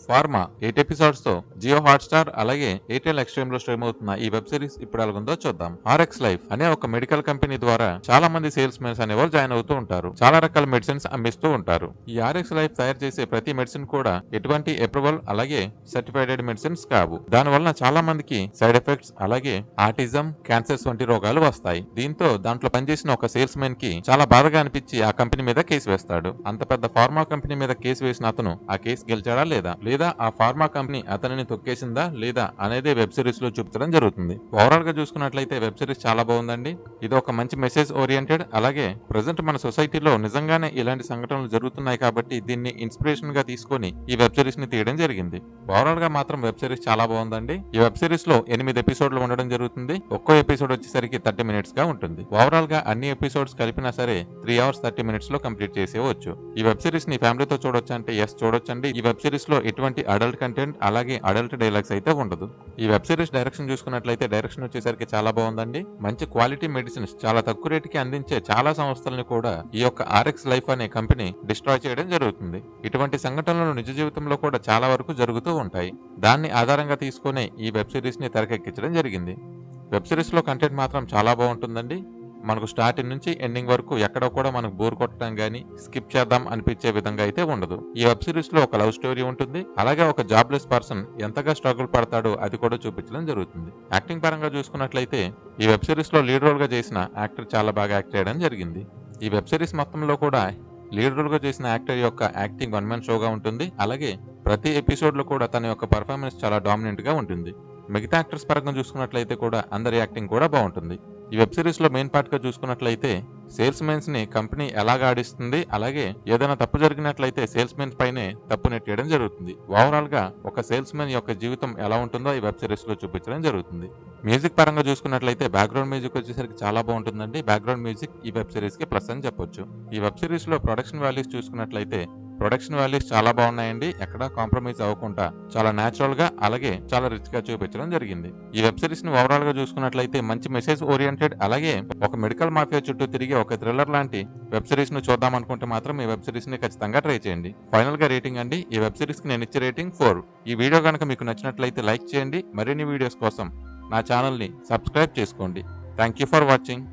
Pharma 8 episodes తో Jio Hotstar అలాగే Airtel extreme లో స్ట్రీమ్ అవుతున్న ఈ వెబ్ సిరీస్ ఇప్పుడు ఎలాగుందో చూద్దాం. ఆర్ఎక్స్ లైఫ్ అనే ఒక మెడికల్ కంపెనీ ద్వారా చాలా మంది సేల్స్ మెన్స్ అనేవాళ్ళు జాయిన్ అవుతూ ఉంటారు. చాలా రకాల మెడిసిన్స్ అమ్మిస్తూ ఉంటారు. ఈ ఆర్ఎక్స్ లైఫ్ తయారు చేసే ప్రతి మెడిసిన్ కూడా ఎటువంటి అప్రూవల్ అలాగే సర్టిఫైడెడ్ మెడిసిన్స్ కావు. దాని వలన చాలా మందికి సైడ్ ఎఫెక్ట్స్ అలాగే ఆటిజం, క్యాన్సర్స్ వంటి రోగాలు వస్తాయి. దీంతో దాంట్లో పనిచేసిన ఒక సేల్స్ మెన్ కి చాలా బాధగా అనిపించి ఆ కంపెనీ మీద కేసు వేస్తాడు. అంత పెద్ద ఫార్మా కంపెనీ మీద కేసు వేసిన అతను ఆ కేసు గెలిచాడా లేదా ఆ ఫార్మా కంపెనీ అతనిని తొక్కేసిందా లేదా అనేది వెబ్ సిరీస్ లో చూపించడం జరుగుతుంది. ఓవరాల్ గా చూసుకున్నట్లయితే వెబ్ సిరీస్ చాలా బాగుందండి. ఇది ఒక మంచి మెసేజ్ ఓరియంటెడ్ అలాగే ప్రజెంట్ మన సొసైటీలో నిజంగానే ఇలాంటి సంఘటనలు జరుగుతున్నాయి కాబట్టి దీన్ని ఇన్స్పిరేషన్ గా తీసుకొని ఈ వెబ్ సిరీస్ ని తీయడం జరిగింది. ఓవరాల్ గా మాత్రం వెబ్ సిరీస్ చాలా బాగుందండి. ఈ వెబ్ సిరీస్ లో 8 ఎపిసోడ్లు ఉండడం జరుగుతుంది. ఒక్కో ఎపిసోడ్ వచ్చేసరికి 30 మినిట్స్ గా ఉంటుంది. ఓవరాల్ గా అన్ని ఎపిసోడ్స్ కలిపినా సరే 3 అవర్స్ 30 మినిట్స్ లో కంప్లీట్ చేసేవచ్చు. ఈ వెబ్ సిరీస్ ని ఫ్యామిలీతో చూడొచ్చు అంటే ఎస్ చూడొచ్చండి. ఈ వెబ్ సిరీస్ లో ఎటువంటి అడల్ట్ కంటెంట్ అలాగే అడల్ట్ డైలాగ్స్ అయితే ఉండదు. ఈ వెబ్ సిరీస్ డైరెక్షన్ చూసుకున్నట్లయితే డైరెక్షన్ వచ్చేసరికి చాలా బాగుందండి. మంచి క్వాలిటీ మెడిసిన్స్ చాలా తక్కువ రేటుకి అందించే చాలా సంస్థలను కూడా ఈ యొక్క ఆర్ఎక్స్ లైఫ్ అనే కంపెనీ డిస్ట్రాయ్ చేయడం జరుగుతుంది. ఇటువంటి సంఘటనలు నిజ జీవితంలో కూడా చాలా వరకు జరుగుతూ ఉంటాయి. దాన్ని ఆధారంగా తీసుకునే ఈ వెబ్ సిరీస్ ని తెరకెక్కించడం జరిగింది. వెబ్ సిరీస్ లో కంటెంట్ మాత్రం చాలా బాగుంటుందండి. మనకు స్టార్టింగ్ నుంచి ఎండింగ్ వరకు ఎక్కడ కూడా మనకు బోర్ కొట్టడం గానీ స్కిప్ చేద్దాం అనిపించే విధంగా అయితే ఉండదు. ఈ వెబ్ సిరీస్ లో ఒక లవ్ స్టోరీ ఉంటుంది. అలాగే ఒక జాబ్లెస్ పర్సన్ ఎంతగా స్ట్రగుల్ పడతాడో అది కూడా చూపించడం జరుగుతుంది. యాక్టింగ్ పరంగా చూసుకున్నట్లయితే ఈ వెబ్ సిరీస్ లో లీడ్ రోల్ గా చేసిన యాక్టర్ చాలా బాగా యాక్ట్ చేయడం జరిగింది. ఈ వెబ్ సిరీస్ మొత్తంలో కూడా లీడ్ రోల్ గా చేసిన యాక్టర్ యొక్క యాక్టింగ్ వన్ మ్యాన్ షోగా ఉంటుంది. అలాగే ప్రతి ఎపిసోడ్ లో కూడా తన యొక్క పర్ఫార్మెన్స్ చాలా డామినెంట్ గా ఉంటుంది. మిగతా యాక్టర్స్ పరంగా చూసుకున్నట్లయితే కూడా అందరి యాక్టింగ్ కూడా బాగుంటుంది. ఈ వెబ్ సిరీస్ లో మెయిన్ పార్ట్ గా చూసుకున్నట్లయితే సేల్స్ మెన్స్ ని కంపెనీ ఎలాగ ఆడిస్తుంది అలాగే ఏదైనా తప్పు జరిగినట్లయితే సేల్స్ మెన్స్ పైనే తప్పు నెట్టేయడం జరుగుతుంది. ఓవరాల్ గా ఒక సేల్స్ మెన్ యొక్క జీవితం ఎలా ఉంటుందో ఈ వెబ్ సిరీస్ లో చూపించడం జరుగుతుంది. మ్యూజిక్ పరంగా చూసుకున్నట్లయితే బ్యాక్గ్రౌండ్ మ్యూజిక్ వచ్చేసరికి చాలా బాగుంటుందండి. బ్యాక్గ్రౌండ్ మ్యూజిక్ ఈ వెబ్ సిరీస్ కి ప్లస్ అని చెప్పొచ్చు. ఈ వెబ్ సిరీస్ లో ప్రొడక్షన్ వాల్యూస్ చూసుకున్నట్లయితే ప్రొడక్షన్ వాల్యూస్ చాలా బాగున్నాయండి. ఎక్కడా కాంప్రమైజ్ అవ్వకుండా చాలా నేచురల్ గా అలాగే చాలా రిచ్ గా చూపించడం జరిగింది. ఈ వెబ్ సిరీస్ ని ఓవరాల్ గా చూసుకున్నట్లయితే మంచి మెసేజ్ ఓరియంటెడ్ అలాగే ఒక మెడికల్ మాఫియా చుట్టూ తిరిగి ఒక థ్రిల్లర్ లాంటి వెబ్ సిరీస్ ను చూద్దాం అనుకుంటే మాత్రం ఈ వెబ్ సిరీస్ ని ఖచ్చితంగా ట్రై చేయండి. ఫైనల్ గా రేటింగ్ అండి. ఈ వెబ్ సిరీస్ కి నేను ఇచ్చే రేటింగ్ 4. ఈ వీడియో కనుక మీకు నచ్చినట్లయితే లైక్ చేయండి. మరిన్ని వీడియోస్ కోసం నా ఛానల్ ని సబ్స్క్రైబ్ చేసుకోండి. Thank you for watching.